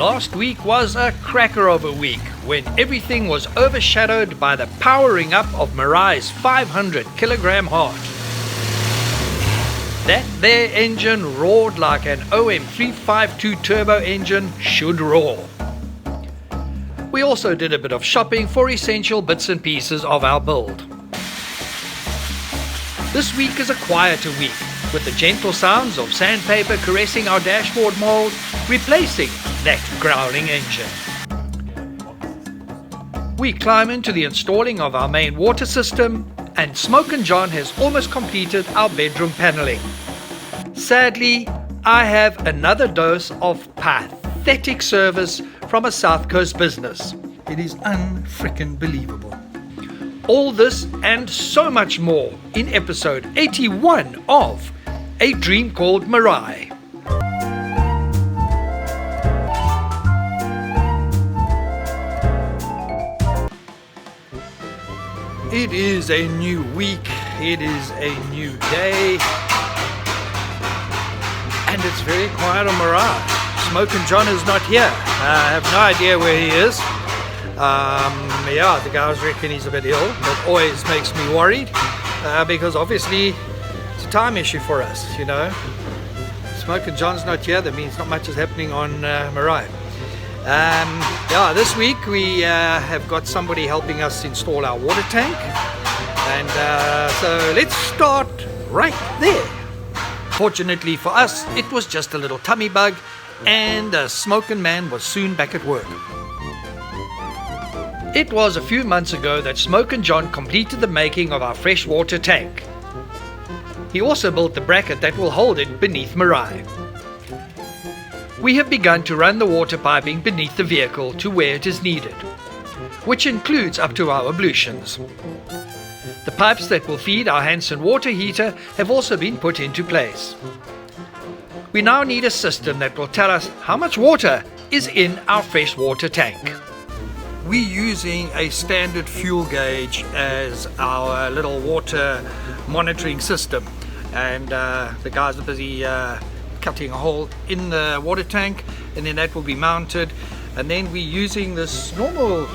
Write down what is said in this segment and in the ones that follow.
Last week was a cracker of a week when everything was overshadowed by the powering up of Marai's 500 kilogram heart. That there engine roared like an OM352 turbo engine should roar. We also did a bit of shopping for essential bits and pieces of our build. This week is a quieter week, with the gentle sounds of sandpaper caressing our dashboard mold, replacing that growling engine. We climb into the installing of our main water system, and Smoke and John has almost completed our bedroom paneling. Sadly, I have another dose of pathetic service from a South Coast business. It is unfrickin' believable. All this and so much more in episode 81 of A Dream Called Marai. It is a new week, it is a new day, and it's very quiet on Marai. Smoke and John is not here. I have no idea where he is. The guys reckon he's a bit ill. That always makes me worried because obviously it's a time issue for us, you know. Smoke and John's not here, that means not much is happening on Marai. This week we have got somebody helping us install our water tank, and so let's start right there. Fortunately for us, it was just a little tummy bug, and the smoking man was soon back at work. It was a few months ago that Smoke and John completed the making of our freshwater tank. He also built the bracket that will hold it beneath Marai. We have begun to run the water piping beneath the vehicle to where it is needed, which includes up to our ablutions. The pipes that will feed our Hansen water heater have also been put into place. We now need a system that will tell us how much water is in our freshwater tank. We're using a standard fuel gauge as our little water monitoring system, and the guys are busy cutting a hole in the water tank, and then that will be mounted, and then we're using this normal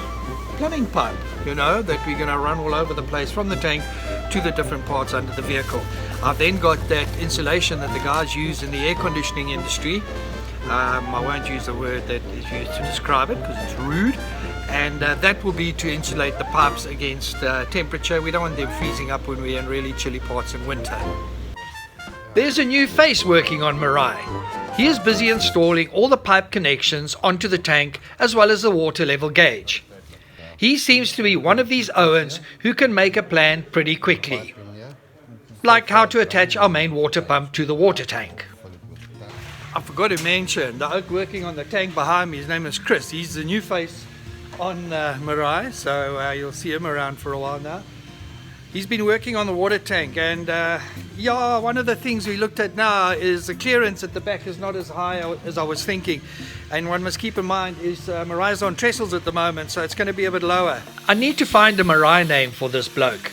plumbing pipe, you know, that we're going to run all over the place from the tank to the different parts under the vehicle. I've then got that insulation that the guys use in the air conditioning industry. I won't use the word that is used to describe it because it's rude, and that will be to insulate the pipes against temperature. We don't want them freezing up when we're in really chilly parts in winter. There's a new face working on Marai. He is busy installing all the pipe connections onto the tank as well as the water level gauge. He seems to be one of these Owens who can make a plan pretty quickly, like how to attach our main water pump to the water tank. I forgot to mention the oak working on the tank behind me. His name is Chris. He's the new face on Marai, so you'll see him around for a while now. He's been working on the water tank, and one of the things we looked at now is the clearance at the back is not as high as I was thinking, and one must keep in mind is Marai's on trestles at the moment, so it's going to be a bit lower. I need to find a Marai name for this bloke.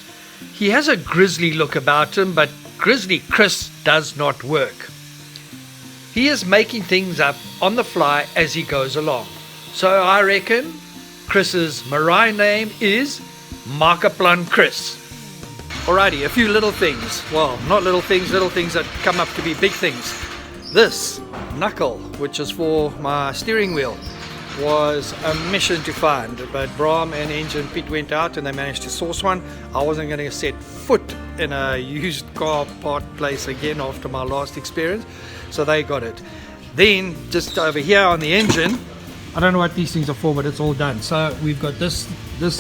He has a grizzly look about him, but Grizzly Chris does not work. He is making things up on the fly as he goes along, so I reckon Chris's Marai name is Markaplan Chris. Alrighty, a few little things. Well, not little things that come up to be big things. This knuckle, which is for my steering wheel, was a mission to find, but Brahm and Engine Pete went out and they managed to source one. I wasn't going to set foot in a used car part place again after my last experience, so they got it. Then just over here on the engine, I don't know what these things are for, but it's all done. So we've got this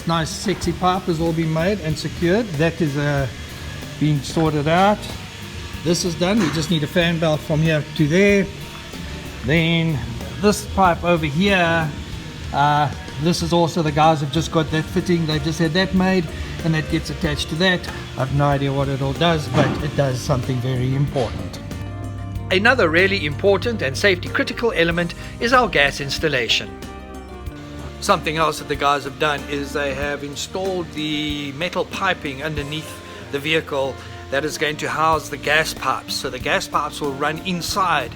nice sexy pipe has all been made and secured. That is being sorted out. This is done. We just need a fan belt from here to there. Then this pipe over here, this is also, the guys have just got that fitting. They just had that made, and that gets attached to that. I have no idea what it all does, but it does something very important. Another really important and safety critical element is our gas installation. Something else that the guys have done is they have installed the metal piping underneath the vehicle that is going to house the gas pipes. So the gas pipes will run inside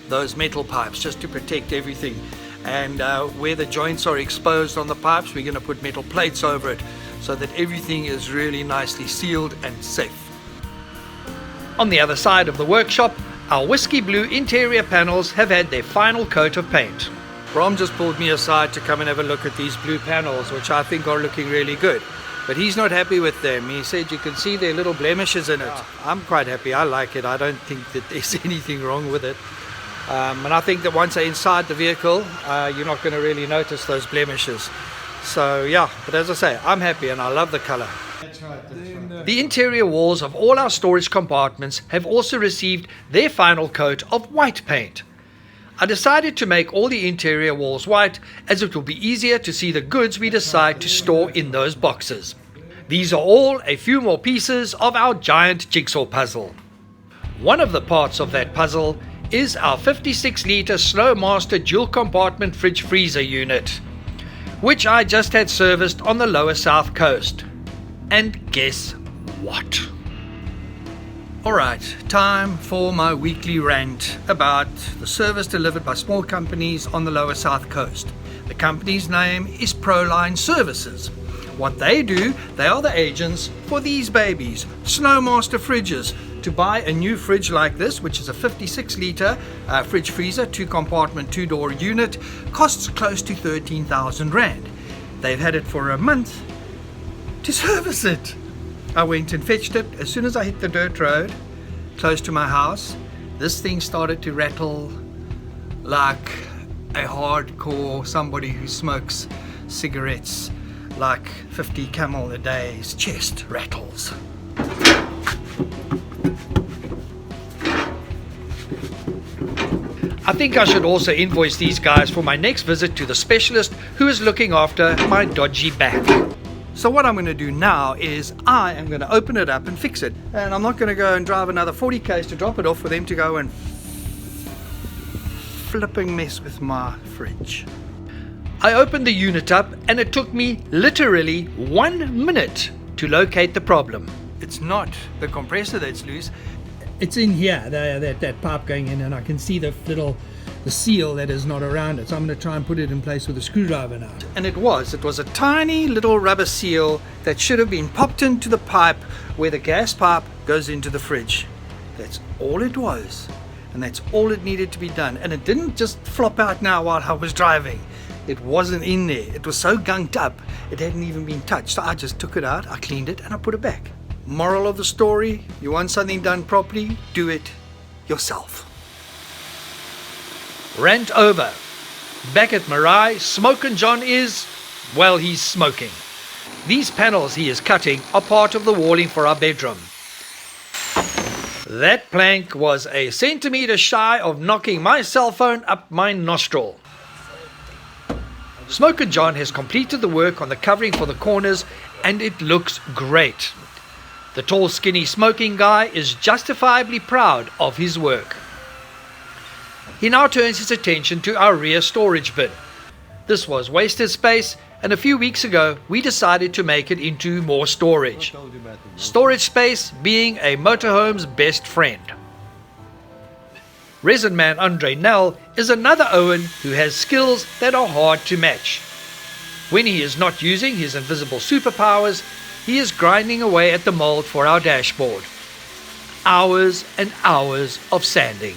those metal pipes just to protect everything. and where the joints are exposed on the pipes, we're going to put metal plates over it so that everything is really nicely sealed and safe. On the other side of the workshop, our whiskey blue interior panels have had their final coat of paint. Brom just pulled me aside to come and have a look at these blue panels, which I think are looking really good. But he's not happy with them. He said you can see their little blemishes in it. I'm quite happy. I like it. I don't think that there's anything wrong with it. And I think that once they're inside the vehicle, you're not going to really notice those blemishes. So yeah, but as I say, I'm happy and I love the color. The interior walls of all our storage compartments have also received their final coat of white paint. I decided to make all the interior walls white, as it will be easier to see the goods we decide to store in those boxes. These are all a few more pieces of our giant jigsaw puzzle. One of the parts of that puzzle is our 56 litre Snomaster dual compartment fridge freezer unit, which I just had serviced on the lower south coast. And guess what? Alright, time for my weekly rant about the service delivered by small companies on the lower south coast. The company's name is Proline Services. What they do, they are the agents for these babies, Snomaster fridges. To buy a new fridge like this, which is a 56 litre fridge freezer, 2-compartment, 2-door unit, costs close to 13,000 Rand. They've had it for a month to service it. I went and fetched it. As soon as I hit the dirt road close to my house, this thing started to rattle like a hardcore somebody who smokes cigarettes, like 50 Camel a day's chest rattles. I think I should also invoice these guys for my next visit to the specialist who is looking after my dodgy back. So what I'm going to do now is I am going to open it up and fix it. And I'm not going to go and drive another 40 k's to drop it off for them to go and flipping mess with my fridge. I opened the unit up and it took me literally 1 minute to locate the problem. It's not the compressor that's loose. It's in here, that pipe going in, and I can see the seal that is not around it. So I'm going to try and put it in place with a screwdriver now. And it was a tiny little rubber seal that should have been popped into the pipe where the gas pipe goes into the fridge. That's all it was. And that's all it needed to be done. And it didn't just flop out now while I was driving. It wasn't in there. It was so gunked up, it hadn't even been touched. So I just took it out, I cleaned it, and I put it back. Moral of the story, you want something done properly, do it yourself. Rant over. Back at Marai, Smokin' John is, well, he's smoking. These panels he is cutting are part of the walling for our bedroom. That plank was a centimetre shy of knocking my cell phone up my nostril. Smokin' John has completed the work on the covering for the corners and it looks great. The tall, skinny smoking guy is justifiably proud of his work. He now turns his attention to our rear storage bin. This was wasted space, and a few weeks ago we decided to make it into more storage. Storage space being a motorhome's best friend. Resin man Andre Nell is another Owen who has skills that are hard to match. When he is not using his invisible superpowers, he is grinding away at the mold for our dashboard. Hours and hours of sanding.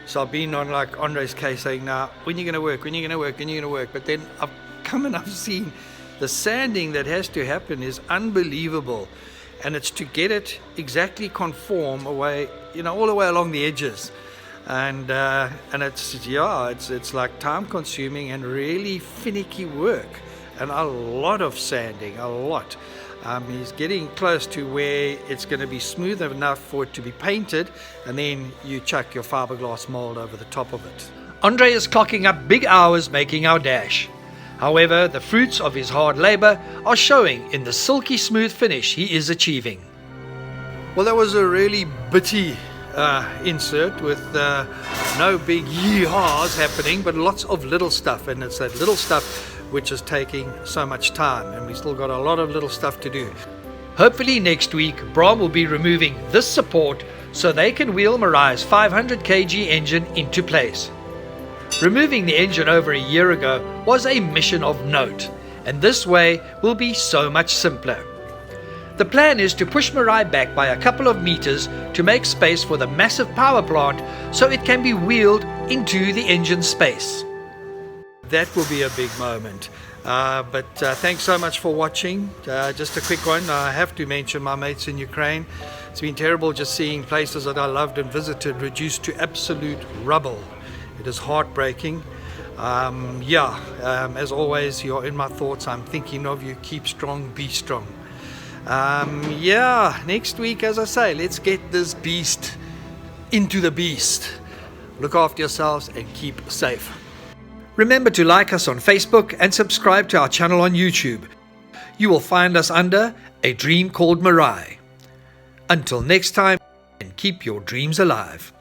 So I've been on like Andre's case saying, now, when are you going to work, when are you going to work, when are you going to work? But then I've come and I've seen the sanding that has to happen is unbelievable. And it's to get it exactly conform away, all the way along the edges. And it's like time consuming and really finicky work. And a lot of sanding, a lot. He's getting close to where it's going to be smooth enough for it to be painted, and then you chuck your fiberglass mold over the top of it. Andre is clocking up big hours making our dash. However, the fruits of his hard labor are showing in the silky smooth finish he is achieving. Well, that was a really bitty insert with no big yee-haws happening, but lots of little stuff, and it's that little stuff which is taking so much time, and we still got a lot of little stuff to do. Hopefully next week Bram will be removing this support so they can wheel Marai's 500 kg engine into place. Removing the engine over a year ago was a mission of note, and this way will be so much simpler. The plan is to push Marai back by a couple of meters to make space for the massive power plant so it can be wheeled into the engine space. That will be a big moment. But thanks so much for watching. Just a quick one. I have to mention my mates in Ukraine. It's been terrible just seeing places that I loved and visited reduced to absolute rubble. It is heartbreaking. As always, you're in my thoughts. I'm thinking of you. Keep strong, be strong. Next week, as I say, let's get this beast into the beast. Look after yourselves and keep safe. Remember to like us on Facebook and subscribe to our channel on YouTube. You will find us under A Dream Called Marai. Until next time, and keep your dreams alive.